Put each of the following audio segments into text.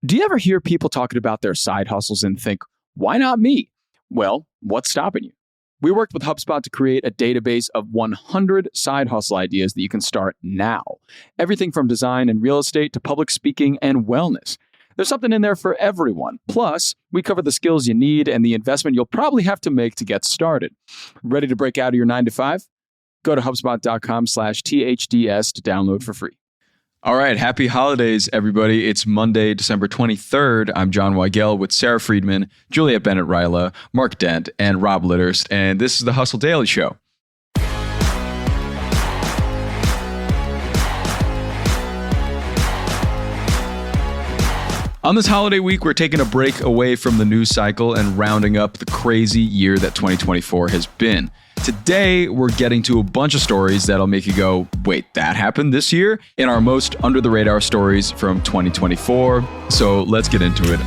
Do you ever hear people talking about their side hustles and think, why not me? Well, what's stopping you? We worked with HubSpot to create a database of 100 side hustle ideas that you can start now. Everything from design and real estate to public speaking and wellness. There's something in there for everyone. Plus, we cover the skills you need and the investment you'll probably have to make to get started. Ready to break out of your 9 to 5? Go to HubSpot.com/THDS to download for free. All right. Happy holidays, everybody. It's Monday, December 23rd. I'm Jon Weigell with Sara Friedman, Juliet Bennett, Mark Dent, and Rob Litterst. And this is the Hustle Daily Show. On this holiday week, we're taking a break away from the news cycle and rounding up the crazy year that 2024 has been. Today, we're getting to a bunch of stories that'll make you go, wait, that happened this year? In our most under-the-radar stories from 2024. So let's get into it.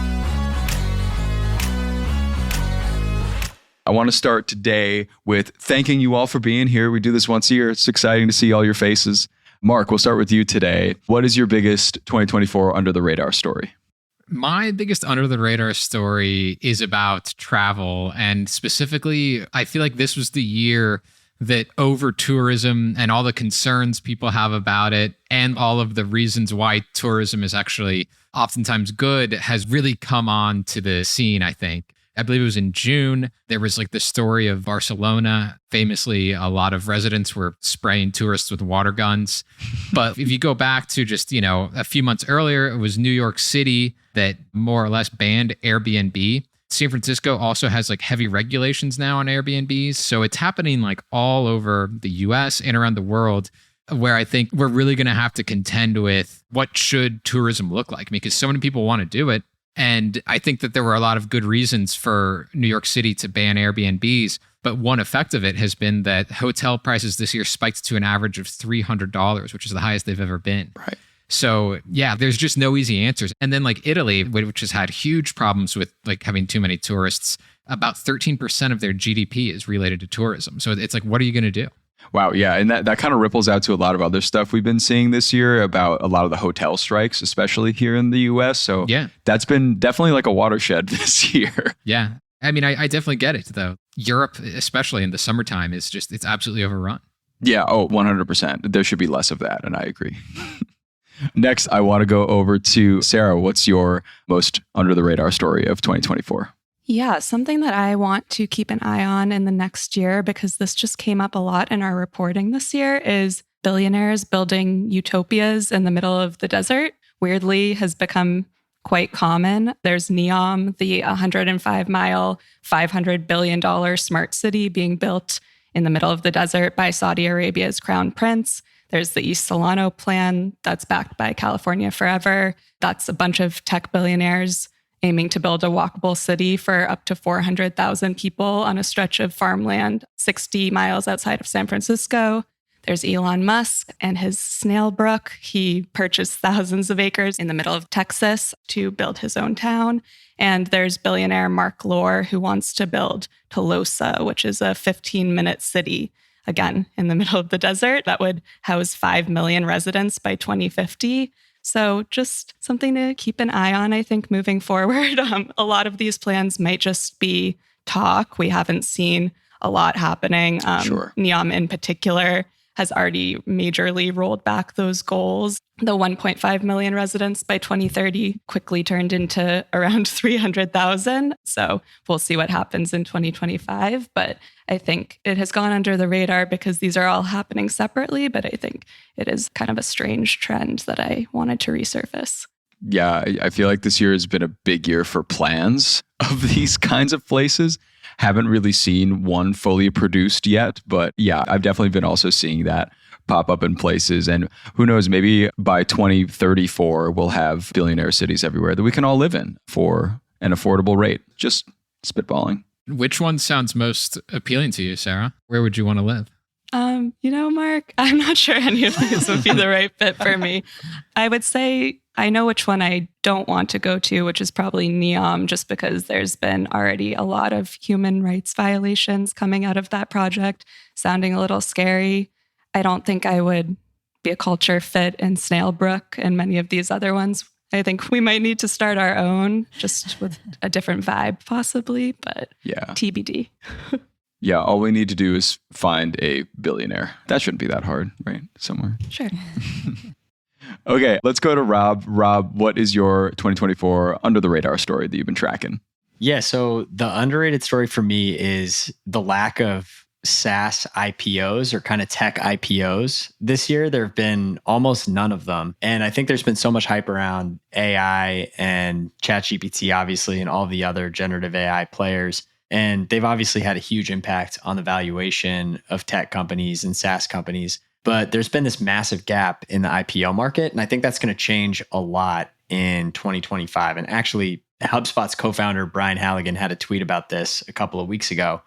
I want to start today with thanking you all for being here. We do this once a year. It's exciting to see all your faces. Mark, we'll start with you today. What is your biggest 2024 under-the-radar story? My biggest under the radar story is about travel. And specifically, I feel like this was the year that over tourism and all the concerns people have about it and all of the reasons why tourism is actually oftentimes good has really come on to the scene, I think. I believe it was in June. There was like the story of Barcelona. Famously, a lot of residents were spraying tourists with water guns. But if you go back to just, a few months earlier, it was New York City that more or less banned Airbnb. San Francisco also has like heavy regulations now on Airbnbs. So it's happening like all over the US and around the world, where I think we're really going to have to contend with what should tourism look like, because so many people want to do it. And I think that there were a lot of good reasons for New York City to ban Airbnbs. But one effect of it has been that hotel prices this year spiked to an average of $300, which is the highest they've ever been. Right. So yeah, there's just no easy answers. And then like Italy, which has had huge problems with like having too many tourists, about 13% of their GDP is related to tourism. So it's like, what are you going to do? Wow. Yeah. And that kind of ripples out to a lot of other stuff we've been seeing this year about a lot of the hotel strikes, especially here in the US. So yeah, that's been definitely like a watershed this year. Yeah. I mean, I definitely get it though. Europe, especially in the summertime, is just, it's absolutely overrun. Yeah. Oh, 100%. There should be less of that. And I agree. Next, I want to go over to Sara. What's your most under the radar story of 2024? Yeah, something that I want to keep an eye on in the next year, because this just came up a lot in our reporting this year, is billionaires building utopias in the middle of the desert. Weirdly, has become quite common. There's NEOM, the 105-mile, $500 billion smart city being built in the middle of the desert by Saudi Arabia's crown prince. There's the East Solano plan that's backed by California Forever. That's a bunch of tech billionaires aiming to build a walkable city for up to 400,000 people on a stretch of farmland 60 miles outside of San Francisco. There's Elon Musk and his snail brook. He purchased thousands of acres in the middle of Texas to build his own town. And there's billionaire Mark Lohr, who wants to build Tolosa, which is a 15-minute city, again, in the middle of the desert that would house 5 million residents by 2050. So just something to keep an eye on, I think, moving forward. A lot of these plans might just be talk. We haven't seen a lot happening. Sure. NEOM in particular has already majorly rolled back those goals. The 1.5 million residents by 2030 quickly turned into around 300,000. So we'll see what happens in 2025. But I think it has gone under the radar because these are all happening separately. But I think it is kind of a strange trend that I wanted to resurface. Yeah, I feel like this year has been a big year for plans of these kinds of places. Haven't really seen one fully produced yet, but yeah, I've definitely been also seeing that pop up in places. And who knows, maybe by 2034, we'll have billionaire cities everywhere that we can all live in for an affordable rate. Just spitballing. Which one sounds most appealing to you, Sara? Where would you want to live? Mark, I'm not sure any of these would be the right fit for me. I would say I know which one I don't want to go to, which is probably NEOM, just because there's been already a lot of human rights violations coming out of that project, sounding a little scary. I don't think I would be a culture fit in Snailbrook and many of these other ones. I think we might need to start our own, just with a different vibe possibly, but TBD. Yeah, all we need to do is find a billionaire. That shouldn't be that hard, right? Somewhere. Sure. Okay, let's go to Rob. Rob, what is your 2024 under the radar story that you've been tracking? Yeah, so the underrated story for me is the lack of SaaS IPOs or kind of tech IPOs. This year, there have been almost none of them. And I think there's been so much hype around AI and ChatGPT, obviously, and all the other generative AI players. And they've obviously had a huge impact on the valuation of tech companies and SaaS companies. But there's been this massive gap in the IPO market. And I think that's going to change a lot in 2025. And actually, HubSpot's co-founder, Brian Halligan, had a tweet about this a couple of weeks ago,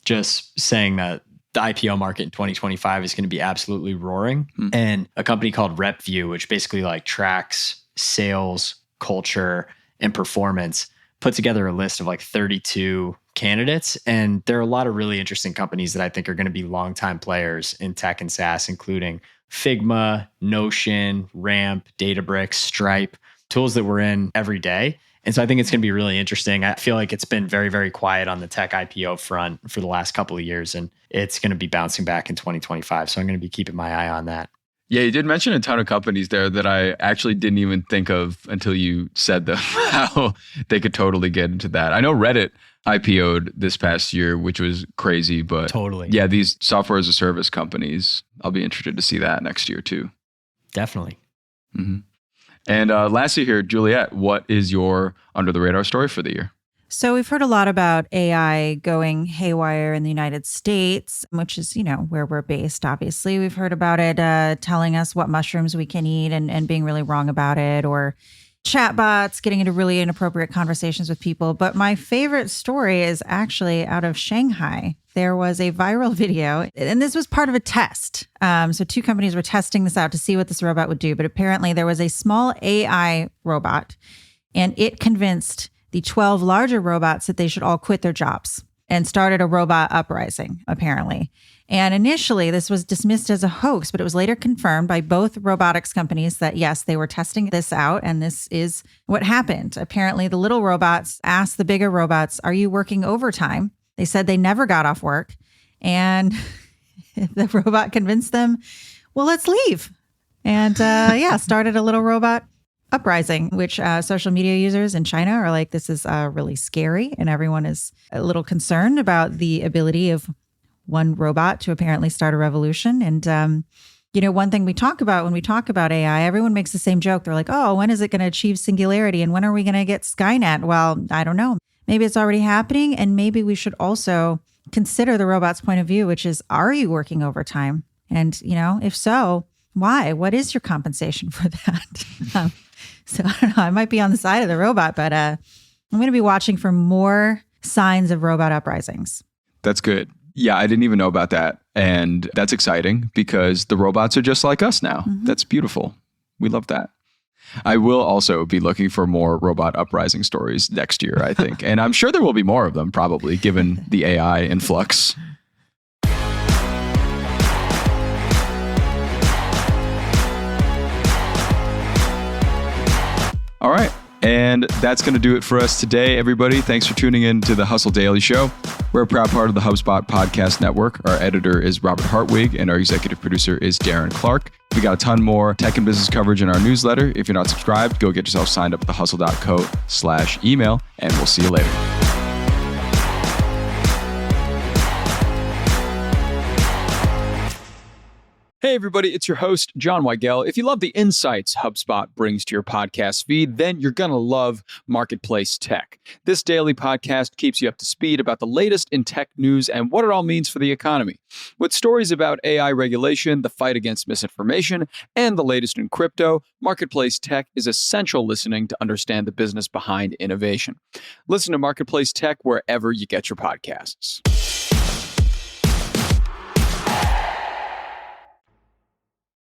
just saying that the IPO market in 2025 is going to be absolutely roaring. And a company called RepView, which basically like tracks sales, culture, and performance, put together a list of like 32 candidates. And there are a lot of really interesting companies that I think are going to be longtime players in tech and SaaS, including Figma, Notion, Ramp, Databricks, Stripe, tools that we're in every day. And so I think it's going to be really interesting. I feel like it's been very, very quiet on the tech IPO front for the last couple of years, and it's going to be bouncing back in 2025. So I'm going to be keeping my eye on that. Yeah, you did mention a ton of companies there that I actually didn't even think of until you said them, how they could totally get into that. I know Reddit IPO'd this past year, which was crazy, but totally. Yeah, these software as a service companies, I'll be interested to see that next year too. Definitely. Mm-hmm. And lastly here, Juliet, what is your under the radar story for the year? So we've heard a lot about AI going haywire in the United States, which is, where we're based, obviously. We've heard about it telling us what mushrooms we can eat and being really wrong about it, or chatbots getting into really inappropriate conversations with people. But my favorite story is actually out of Shanghai. There was a viral video, and this was part of a test. So two companies were testing this out to see what this robot would do. But apparently there was a small AI robot, and it convinced the 12 larger robots that they should all quit their jobs and started a robot uprising, apparently. And initially, this was dismissed as a hoax, but it was later confirmed by both robotics companies that, yes, they were testing this out, and this is what happened. Apparently, the little robots asked the bigger robots, "Are you working overtime?" They said they never got off work. And the robot convinced them, "Well, let's leave." And started a little robot uprising, which social media users in China are like, this is really scary. And everyone is a little concerned about the ability of one robot to apparently start a revolution. And, one thing we talk about when we talk about AI, everyone makes the same joke. They're like, oh, when is it going to achieve singularity? And when are we going to get Skynet? Well, I don't know. Maybe it's already happening. And maybe we should also consider the robot's point of view, which is, are you working overtime? And, if so, why? What is your compensation for that? So I don't know, I might be on the side of the robot, but I'm going to be watching for more signs of robot uprisings. That's good. Yeah, I didn't even know about that. And that's exciting because the robots are just like us now. Mm-hmm. That's beautiful. We love that. I will also be looking for more robot uprising stories next year, I think. And I'm sure there will be more of them, probably, given the AI influx. All right. And that's going to do it for us today, everybody. Thanks for tuning in to the Hustle Daily Show. We're a proud part of the HubSpot Podcast Network. Our editor is Robert Hartwig, and our executive producer is Darren Clark. We got a ton more tech and business coverage in our newsletter. If you're not subscribed, go get yourself signed up at thehustle.co/email, and we'll see you later. Hey everybody, it's your host, Jon Weigell. If you love the insights HubSpot brings to your podcast feed, then you're going to love Marketplace Tech. This daily podcast keeps you up to speed about the latest in tech news and what it all means for the economy. With stories about AI regulation, the fight against misinformation, and the latest in crypto, Marketplace Tech is essential listening to understand the business behind innovation. Listen to Marketplace Tech wherever you get your podcasts.